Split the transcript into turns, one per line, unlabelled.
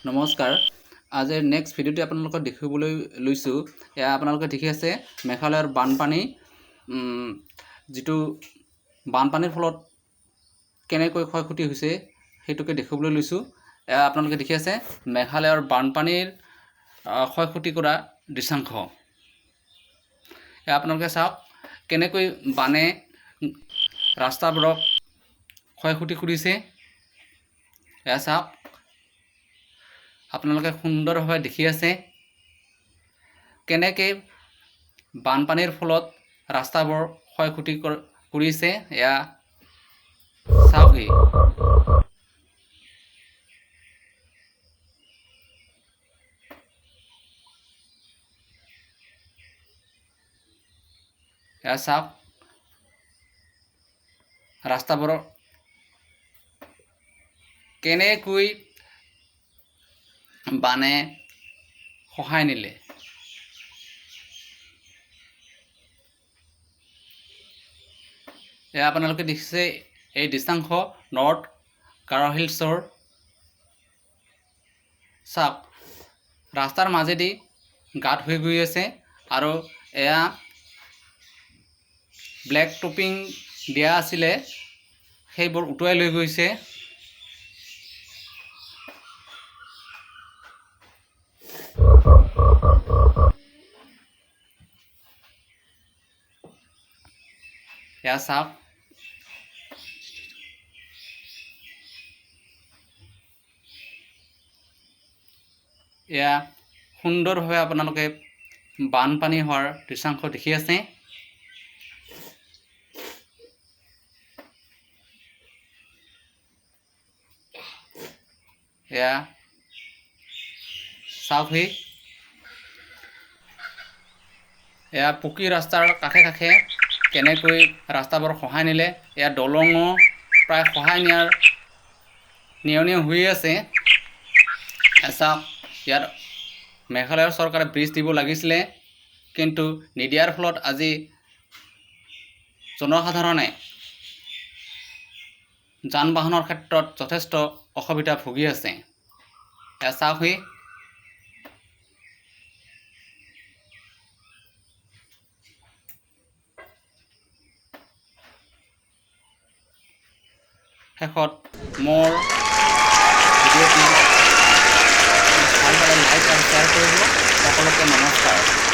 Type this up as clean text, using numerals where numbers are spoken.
নমস্কাৰ। আজিৰ নেক্সট ভিডিঅ'টি আপোনালোকক দেখিবলৈ লৈছোঁ। এয়া আপোনালোকে দেখি আছে মেঘালয়ৰ বানপানী, যিটো বানপানীৰ ফলত কেনেকৈ ক্ষয়ক্ষতি হৈছে সেইটোকে দেখিবলৈ লৈছোঁ। এয়া আপোনালোকে দেখি আছে মেঘালয়ৰ বানপানীৰ ক্ষয়ক্ষতি কৰা দৃশ্যাংশ। এয়া আপোনালোকে চাওক কেনেকৈ বানে ৰাস্তাবোৰক ক্ষয়ক্ষতি কৰিছে। এয়া চাওক, আপোনালোকে সুন্দৰভাৱে দেখি আছে কেনেকৈ বানপানীৰ ফলত ৰাস্তাবোৰ ক্ষয়ক্ষতি কৰিছে। এয়া চাওকহি। এয়া চাওক ৰাস্তাবোৰ কেনেকৈ বানে খহাই নিলে। এয়া আপোনালোকে দেখিছে এই দৃশ্যাংশ নৰ্থ গাৰো হিলছৰ। চাওক ৰাস্তাৰ মাজেদি গাঁত হৈ গৈ আছে আৰু এয়া ব্লেক টপিং দিয়া আছিলে, সেইবোৰ উটুৱাই লৈ গৈছে। এয়া চাওক এয়া সুন্দৰভাৱে আপোনালোকে বানপানী হোৱাৰ দৃশ্যাংশ দেখি আছে। এয়া চাওকহি, এয়া পকী ৰাস্তাৰ কাষে কাষে কেনেকৈ ৰাস্তাবোৰ খহাই নিলে। এয়া দলঙো প্ৰায় খহাই নিয়া হৈ আছে। চাওক ইয়াত মেঘালয়ৰ চৰকাৰে ব্ৰিজ দিব লাগিছিলে, কিন্তু নিদিয়াৰ ফলত আজি জনসাধাৰণে যান বাহনৰ ক্ষেত্ৰত যথেষ্ট অসুবিধা ভুগি আছে। এয়া চাওকহি, শেষত মোৰ ভিডিঅ'টি ভাল পালে লাইক আৰু শ্বেয়াৰ কৰিব। সকলোকে নমস্কাৰ।